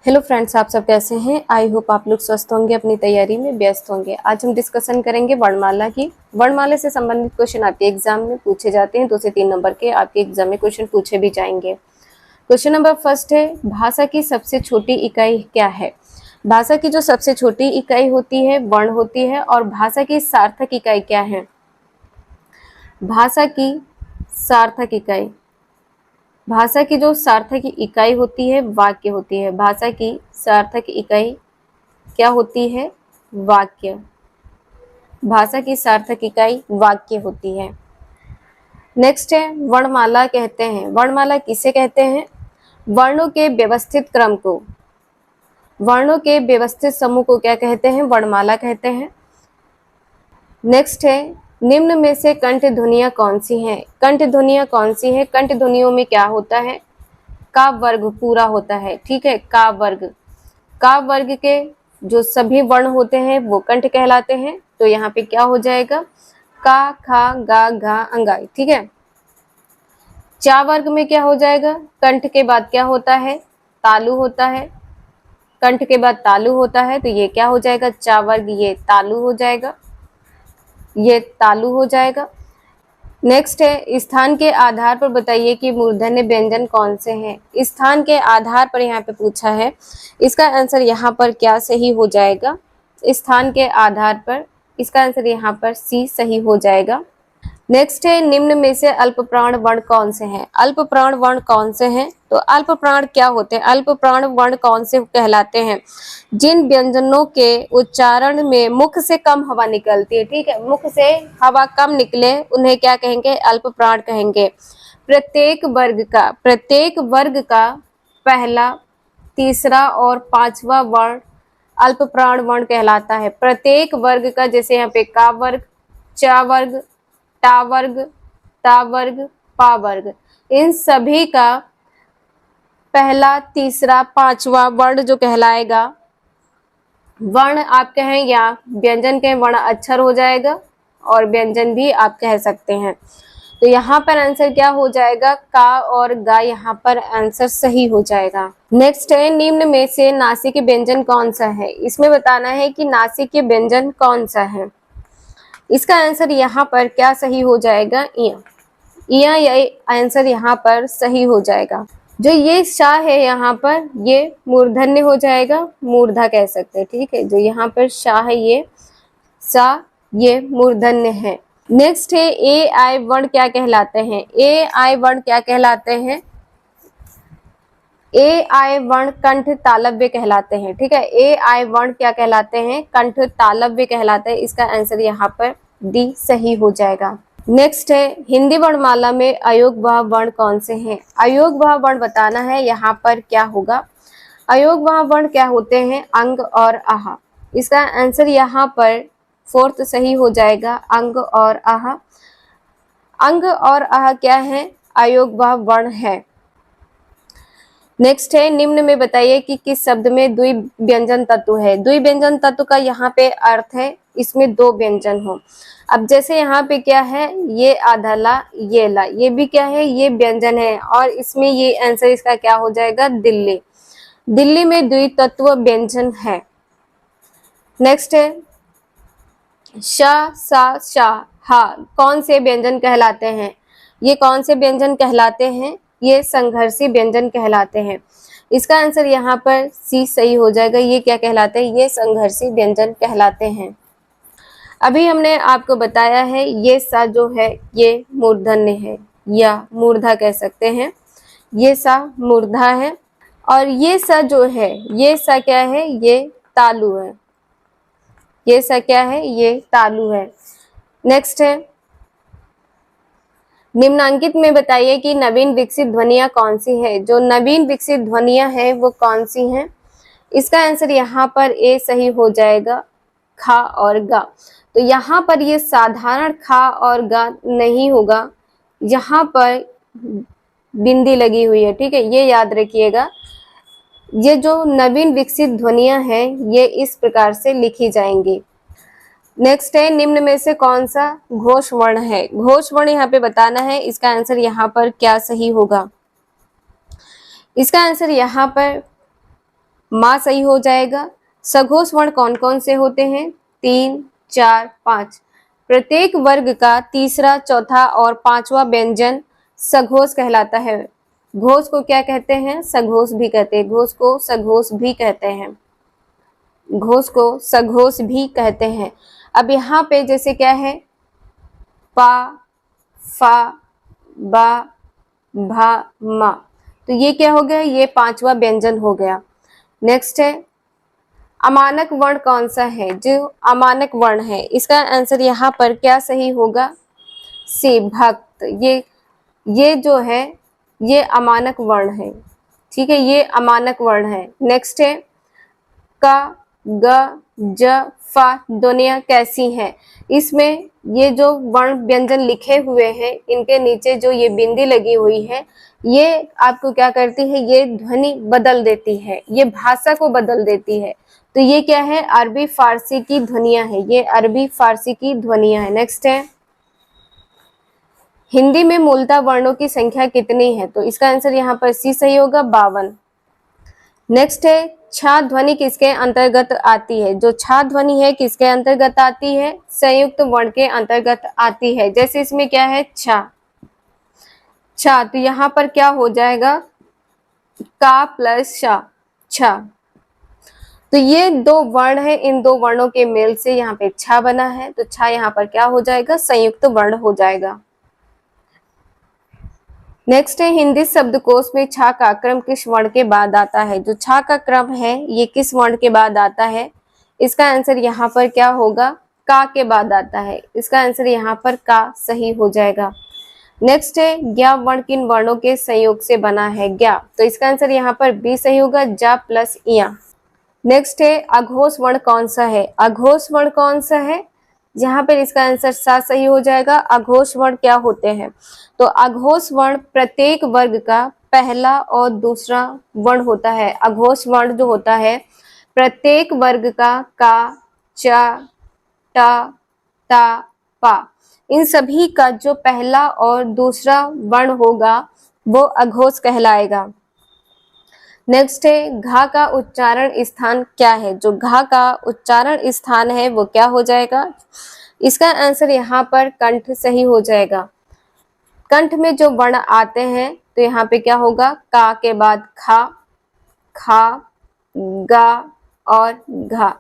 Hello friends, आप सब कैसे हैं। आई होप आप लोग स्वस्थ होंगे, अपनी तैयारी में व्यस्त होंगे। आज हम डिस्कशन करेंगे वर्णमाला की। वर्णमाला से संबंधित क्वेश्चन आपके एग्जाम में पूछे जाते हैं। 2 से 3 नंबर के आपके एग्जाम में क्वेश्चन पूछे भी जाएंगे। क्वेश्चन नंबर फर्स्ट है, भाषा की सबसे छोटी इकाई क्या है। भाषा की जो सबसे छोटी इकाई होती है वर्ण होती है। और भाषा की सार्थक इकाई क्या है। भाषा की सार्थक इकाई, भाषा की जो सार्थक इकाई होती है वाक्य होती है। भाषा की सार्थक इकाई क्या होती है, वाक्य। भाषा की सार्थक इकाई वाक्य होती है। नेक्स्ट है, वर्णमाला कहते हैं। वर्णमाला किसे कहते हैं। वर्णों के व्यवस्थित क्रम को, वर्णों के व्यवस्थित समूह को क्या कहते हैं, वर्णमाला कहते हैं। नेक्स्ट है, निम्न में से कंठ ध्वनियां कौन सी हैं। कंठ ध्वनियां कौन सी हैं। कंठ ध्वनियों में क्या होता है, का वर्ग पूरा होता है। ठीक है, का वर्ग, का वर्ग के जो सभी वर्ण होते हैं वो कंठ कहलाते हैं। तो यहाँ पे क्या हो जाएगा, का, खा, गा, घा, अंगाई। ठीक है, चा वर्ग में क्या हो जाएगा, कंठ के बाद क्या होता है, तालु होता है। कंठ के बाद तालु होता है तो ये क्या हो जाएगा, चा वर्ग, ये तालु हो जाएगा, ये तालु हो जाएगा। नेक्स्ट है, स्थान के आधार पर बताइए कि मूर्धन्य व्यंजन कौन से हैं। स्थान के आधार पर यहाँ पे पूछा है, इसका आंसर यहाँ पर क्या सही हो जाएगा, स्थान के आधार पर इसका आंसर यहाँ पर सी सही हो जाएगा। नेक्स्ट है, निम्न में से अल्प प्राण वर्ण कौन से हैं। अल्प प्राण वर्ण कौन से हैं, तो अल्प प्राण क्या होते हैं। अल्प प्राण वर्ण कौन से कहलाते हैं, जिन व्यंजनों के उच्चारण में मुख से कम हवा निकलती है। ठीक है, मुख से हवा कम निकले उन्हें क्या कहेंगे, अल्प प्राण कहेंगे। प्रत्येक वर्ग का पहला, तीसरा और पांचवा वर्ण अल्प प्राण वर्ण कहलाता है। प्रत्येक वर्ग का, जैसे यहाँ पे का वर्ग, चा वर्ग, टा वर्ग, ता वर्ग, पा वर्ग, इन सभी का पहला, तीसरा, पांचवा वर्ण जो कहलाएगा, वर्ण आप कहें या व्यंजन कहें, वर्ण अक्षर हो जाएगा और व्यंजन भी आप कह सकते हैं। तो यहाँ पर आंसर क्या हो जाएगा, का और गा, यहाँ पर आंसर सही हो जाएगा। नेक्स्ट है, निम्न में से नासिक व्यंजन कौन सा है। इसमें बताना है कि नासिक व्यंजन कौन सा है। इसका आंसर यहाँ पर क्या सही हो जाएगा, इया, ये आंसर यहाँ पर सही हो जाएगा। जो ये शा है यहाँ पर, ये मूर्धन्य हो जाएगा, मूर्धा कह सकते हैं। ठीक है, जो यहाँ पर शा है ये सा, ये मूर्धन्य है। नेक्स्ट है, ए आई वर्ण क्या कहलाते हैं। ए आई वर्ण क्या कहलाते हैं, ए आई वर्ण कंठ तालव्य कहलाते हैं। ठीक है, ए आई वर्ण क्या कहलाते हैं, कंठ तालव्य कहलाते हैं। इसका आंसर यहाँ पर डी सही हो जाएगा। नेक्स्ट है, हिंदी वर्णमाला में अयोगवाह वर्ण कौन से हैं। अयोगवाह वर्ण बताना है, यहाँ पर क्या होगा, अयोगवाह वर्ण क्या होते हैं, अंग और आहा। इसका आंसर यहाँ पर फोर्थ सही हो जाएगा, अंग और आहा। अंग और आहा क्या है, अयोगवाह वर्ण है। नेक्स्ट है, निम्न में बताइए कि किस शब्द में द्विव्यंजन तत्व है। द्विव्यंजन तत्व का यहाँ पे अर्थ है इसमें दो व्यंजन हो। अब जैसे यहाँ पे क्या है, ये आधा ला, ये ला, ये भी क्या है, ये व्यंजन है और इसमें ये आंसर इसका क्या हो जाएगा, दिल्ली। दिल्ली में द्वितत्व व्यंजन है। नेक्स्ट है, शा, सा, शा, हा कौन से व्यंजन कहलाते हैं। ये कौन से व्यंजन कहलाते हैं, ये संघर्षी व्यंजन कहलाते हैं। इसका आंसर यहाँ पर सी सही हो जाएगा। ये क्या कहलाते हैं, ये संघर्षी व्यंजन कहलाते हैं। अभी हमने आपको बताया है ये सा जो है ये मूर्धन्य है या मूर्धा कह सकते हैं, ये सा मूर्धा है। और ये सा जो है, ये सा क्या है, ये तालु है। ये सा क्या है, ये तालु है। नेक्स्ट है, निम्नांकित में बताइए कि नवीन विकसित ध्वनियां कौन सी है। जो नवीन विकसित ध्वनियां हैं वो कौन सी हैं। इसका आंसर यहाँ पर ए सही हो जाएगा, खा और गा। तो यहाँ पर ये साधारण खा और गा नहीं होगा, यहाँ पर बिंदी लगी हुई है। ठीक है, ये याद रखिएगा। ये जो नवीन विकसित ध्वनियां हैं ये इस प्रकार से लिखी जाएंगी। नेक्स्ट है, निम्न में से कौन सा घोष वर्ण है। घोष वर्ण यहाँ पे बताना है, इसका आंसर यहाँ पर क्या सही होगा। इसका आंसर यहाँ पर माँ सही हो जाएगा। सघोष वर्ण कौन कौन से होते हैं? 3, 4, 5। प्रत्येक वर्ग का तीसरा, चौथा और पांचवा व्यंजन सघोष कहलाता है। घोष को क्या कहते हैं? सघोष भी कहते हैं। घोष को सघोष भी कहते हैं। घोष को सघोष भी कहते हैं। अब यहाँ पे जैसे क्या है, पा, फा, बा, भा, मा, तो ये क्या हो गया? ये पांचवा व्यंजन हो गया। नेक्स्ट है अमानक वर्ण कौन सा है? जो अमानक वर्ण है, इसका आंसर यहाँ पर क्या सही होगा? सी, भक्त। ये जो है ये अमानक वर्ण है। ठीक है, ये अमानक वर्ण है। नेक्स्ट है का, ग, ज, फा ध्वनियां कैसी हैं? इसमें ये जो वर्ण व्यंजन लिखे हुए हैं, इनके नीचे जो ये बिंदी लगी हुई है, ये आपको क्या करती है? ये ध्वनि बदल देती है, ये भाषा को बदल देती है। तो ये क्या है? अरबी फारसी की ध्वनियां है। ये अरबी फारसी की ध्वनियां है। नेक्स्ट है हिंदी में मूलतः वर्णों की संख्या कितनी है? तो इसका आंसर यहाँ पर सी सही होगा, 52। नेक्स्ट है छा ध्वनि किसके अंतर्गत आती है? जो छा ध्वनि है किसके अंतर्गत आती है? संयुक्त वर्ण के अंतर्गत आती है। जैसे इसमें क्या है? छा, छा, तो यहाँ पर क्या हो जाएगा? का प्लस शा, छा। तो ये दो वर्ण है, इन दो वर्णों के मेल से यहाँ पे छा बना है। तो छा यहाँ पर क्या हो जाएगा? संयुक्त वर्ण हो जाएगा। नेक्स्ट है हिंदी शब्दकोश में छा का क्रम किस वर्ण के बाद आता है? जो छा का क्रम है ये किस वर्ण के बाद आता है? इसका आंसर यहाँ पर क्या होगा? का के बाद आता है। इसका आंसर यहाँ पर का सही हो जाएगा। नेक्स्ट है ज्ञा वर्ण किन वर्णों के संयोग से बना है? ज्ञा, तो इसका आंसर यहाँ पर बी सही होगा, जा प्लस इया। नेक्स्ट है अघोष वर्ण कौन सा है? अघोष वर्ण कौन सा है? यहाँ पर इसका आंसर सा सही हो जाएगा। अघोष वर्ण क्या होते हैं? तो अघोष वर्ण प्रत्येक वर्ग का पहला और दूसरा वर्ण होता है। अघोष वर्ण जो होता है प्रत्येक वर्ग का चा, टा, ता, पा, इन सभी का जो पहला और दूसरा वर्ण होगा वो अघोष कहलाएगा। नेक्स्ट है घा का उच्चारण स्थान क्या है? जो घा का उच्चारण स्थान है वो क्या हो जाएगा? इसका आंसर यहाँ पर कंठ सही हो जाएगा। कंठ में जो वर्ण आते हैं तो यहाँ पे क्या होगा? का के बाद खा, खा, गा और घा,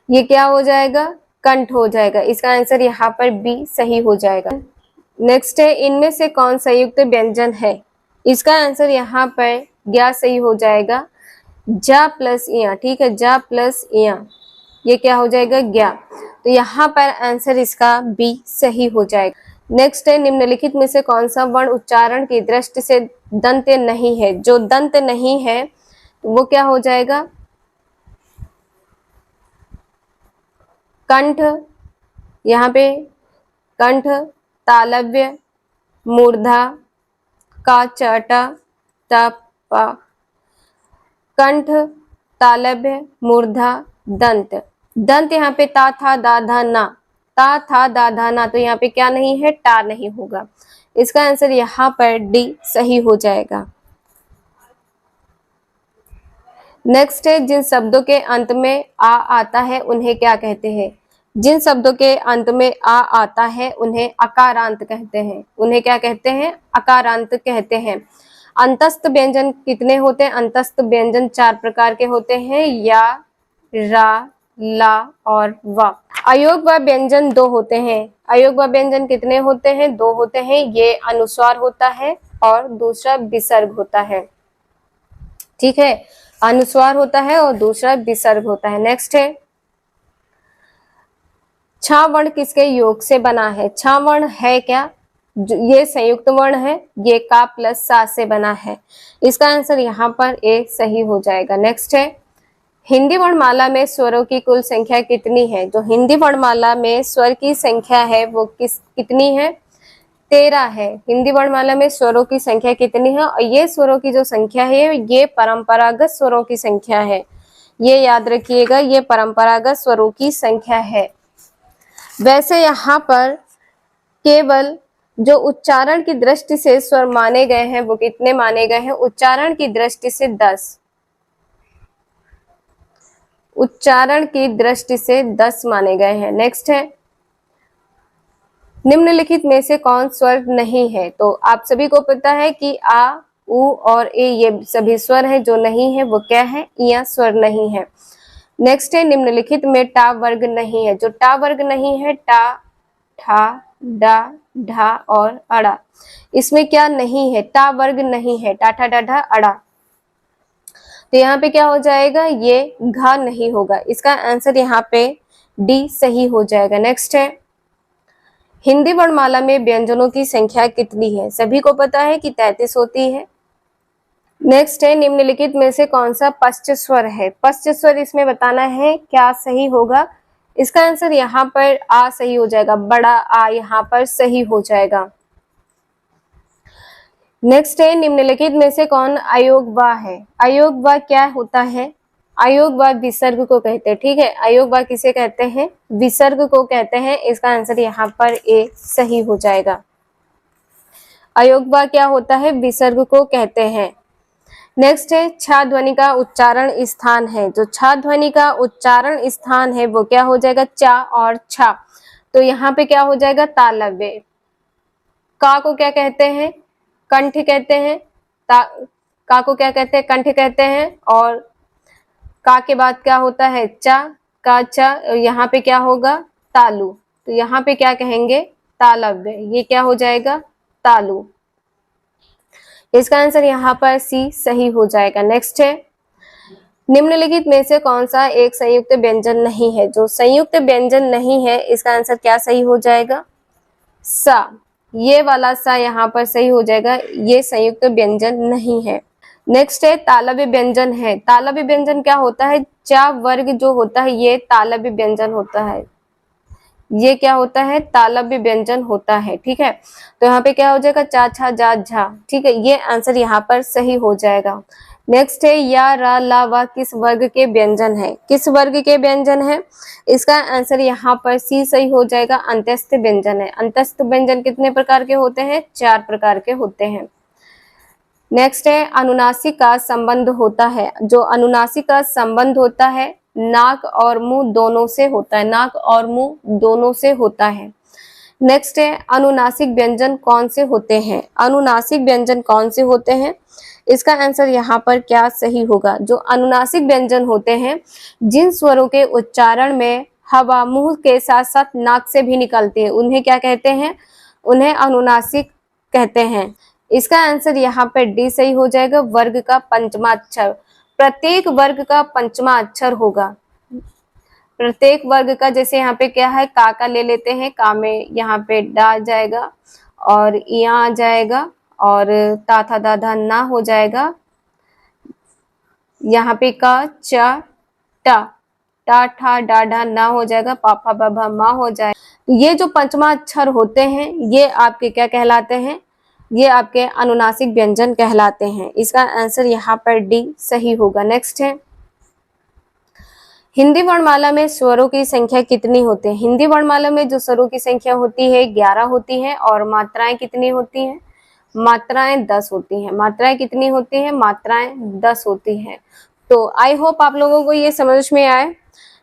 ये क्या हो जाएगा? कंठ हो जाएगा। इसका आंसर यहाँ पर बी सही हो जाएगा। नेक्स्ट है इनमें से कौन संयुक्त व्यंजन है? इसका आंसर यहाँ पर ज्ञा सही हो जाएगा, जा प्लस इया। ठीक है, जा प्लस इया, ये क्या हो जाएगा? ज्ञा। तो यहाँ पर आंसर इसका बी सही हो जाएगा। नेक्स्ट है निम्नलिखित में से कौन सा वर्ण उच्चारण की दृष्टि से दंत नहीं है? जो दंत नहीं है वो क्या हो जाएगा? कंठ, यहाँ पे कंठ, तालव्य, मूर्धा, का, चटा, तपा, कंठ, तालव्य, मूर्धा, दंत। दंत यहाँ पे ता था दा धा ना, ता था दा धा ना, तो यहाँ पे क्या नहीं है? टा नहीं होगा। इसका आंसर यहाँ पर डी सही हो जाएगा। नेक्स्ट है जिन शब्दों के अंत में आ आता है उन्हें क्या कहते हैं? जिन शब्दों के अंत में आ आता है उन्हें अकारांत कहते हैं। उन्हें क्या कहते हैं? अकारांत कहते हैं। अंतस्थ व्यंजन कितने होते हैं? अंतस्थ व्यंजन 4 प्रकार के होते हैं, या, रा, ला और वा। अयोग व व्यंजन 2 होते हैं। अयोग व व्यंजन कितने होते हैं? 2 होते हैं। ये अनुस्वार होता है और दूसरा विसर्ग होता है। ठीक है, अनुस्वार होता है और दूसरा विसर्ग होता है। नेक्स्ट है छा वर्ण किसके योग से बना है? छा वर्ण है क्या? ये संयुक्त वर्ण है, ये का प्लस सा से बना है। इसका आंसर यहाँ पर ए सही हो जाएगा। नेक्स्ट है हिंदी वर्णमाला में स्वरों की कुल संख्या कितनी है? जो हिंदी वर्णमाला में स्वर की संख्या है वो कितनी है? 13 है। हिंदी वर्णमाला में स्वरों की संख्या कितनी है? और ये स्वरों की जो संख्या है ये परंपरागत स्वरों की संख्या है। ये याद रखिएगा, ये परंपरागत स्वरों की संख्या है। वैसे यहाँ पर केवल जो उच्चारण की दृष्टि से स्वर माने गए हैं वो कितने माने गए हैं? उच्चारण की दृष्टि से 10। उच्चारण की दृष्टि से 10 माने गए हैं। नेक्स्ट है, निम्नलिखित में से कौन स्वर नहीं है? तो आप सभी को पता है कि आ, उ और ए ये सभी स्वर हैं, जो नहीं है वो क्या है? या स्वर नहीं है। नेक्स्ट है, निम्नलिखित में टा वर्ग नहीं है। जो टा वर्ग नहीं है, टा, ठा, डा, ढा और अड़ा, इसमें क्या नहीं है? टा वर्ग नहीं है। टा, ठा, डा, ढा, अड़ा। तो यहाँ पे क्या हो जाएगा? ये घा नहीं होगा। इसका आंसर यहाँ पे डी सही हो जाएगा। नेक्स्ट है, हिंदी वर्णमाला में व्यंजनों की संख्या कितनी है? सभी को पता है कि 33 होती है। नेक्स्ट है, निम्नलिखित में से कौन सा पश्च स्वर है? पश्च स्वर इसमें बताना है, क्या सही होगा? इसका आंसर यहाँ पर आ सही हो जाएगा। बड़ा आ यहाँ पर सही हो जाएगा। नेक्स्ट है, निम्नलिखित में से कौन अयोगवा है? अयोगवा क्या होता है? अयोगवा विसर्ग को कहते हैं। ठीक है, अयोगवा किसे कहते हैं? विसर्ग को कहते हैं। इसका आंसर यहाँ पर ए सही हो जाएगा। अयोगवा क्या होता है? विसर्ग को कहते हैं। नेक्स्ट है, छा ध्वनि का उच्चारण स्थान है। जो छा ध्वनि का उच्चारण स्थान है वो क्या हो जाएगा? चा और छा। तो यहाँ पे क्या हो जाएगा? तालव्य। का को क्या कहते हैं? कंठ कहते हैं। का को क्या कहते हैं? कंठ कहते हैं। और का के बाद क्या होता है? चा, का, चा। यहाँ पे क्या होगा? तालु। तो यहाँ पे क्या कहेंगे? तालव्य। ये क्या हो जाएगा? तालु। इसका आंसर यहाँ पर सी सही हो जाएगा। नेक्स्ट है, निम्नलिखित में से कौन सा एक संयुक्त व्यंजन नहीं है? जो संयुक्त व्यंजन नहीं है, इसका आंसर क्या सही हो जाएगा? सा। ये वाला सा यहाँ पर सही हो जाएगा। ये संयुक्त व्यंजन नहीं है। नेक्स्ट है, तालव्य व्यंजन है। तालव्य व्यंजन क्या होता है? चा वर्ग जो होता है ये तालव्य व्यंजन होता है। ये क्या होता है? तालव्य व्यंजन होता है। ठीक है, तो यहाँ पे क्या हो जाएगा? चा, छा, जा, झा। ठीक है, ये आंसर यहाँ पर सही हो जाएगा। नेक्स्ट है, या, रा, ला, वा किस वर्ग के व्यंजन है? किस वर्ग के व्यंजन है? इसका आंसर यहाँ पर सी सही हो जाएगा। अंत्यस्थ व्यंजन है। अंत्यस्थ व्यंजन कितने प्रकार के होते हैं? 4 प्रकार के होते हैं। नेक्स्ट है, अनुनासिक का संबंध होता है। जो अनुनासिक का संबंध होता है नाक और मुंह दोनों से होता है। नाक और मुंह दोनों से होता है। नेक्स्ट है, अनुनासिक व्यंजन कौन से होते हैं? अनुनासिक व्यंजन कौन से होते हैं? इसका आंसर यहाँ पर क्या सही होगा? जो अनुनासिक व्यंजन होते हैं, जिन स्वरों के उच्चारण में हवा मुंह के साथ साथ नाक से भी निकलती है, उन्हें क्या कहते हैं? उन्हें अनुनासिक कहते हैं। इसका आंसर यहाँ पर डी सही हो जाएगा। वर्ग का पंचमा अक्षर। प्रत्येक वर्ग का पंचमा अक्षर होगा। प्रत्येक वर्ग का, जैसे यहाँ पे क्या है? का ले लेते हैं। का में यहाँ पे डा आ जाएगा और यहाँ आ जाएगा और ता, था, दा, धा ना हो जाएगा। यहाँ पे का, चा, टा, टा, ठा, डा, ढा ना हो जाएगा। पापा, बाबा, माँ हो जाएगा। ये जो पंचमा अक्षर होते हैं ये आपके क्या कहलाते हैं? ये आपके अनुनासिक व्यंजन कहलाते हैं। इसका आंसर यहाँ पर डी सही होगा। नेक्स्ट है, हिंदी वर्णमाला में स्वरों की संख्या कितनी होती है? हिंदी वर्णमाला में जो स्वरों की संख्या होती है 11 होती है। और मात्राएं कितनी होती हैं? मात्राएं 10 होती हैं। मात्राएं कितनी होती हैं? मात्राएं 10 होती हैं। तो आई होप आप लोगों को ये समझ में आए।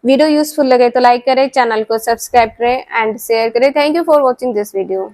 वीडियो यूजफुल लगे तो लाइक करें, चैनल को सब्सक्राइब करें एंड शेयर करें। Thank you for watching this video.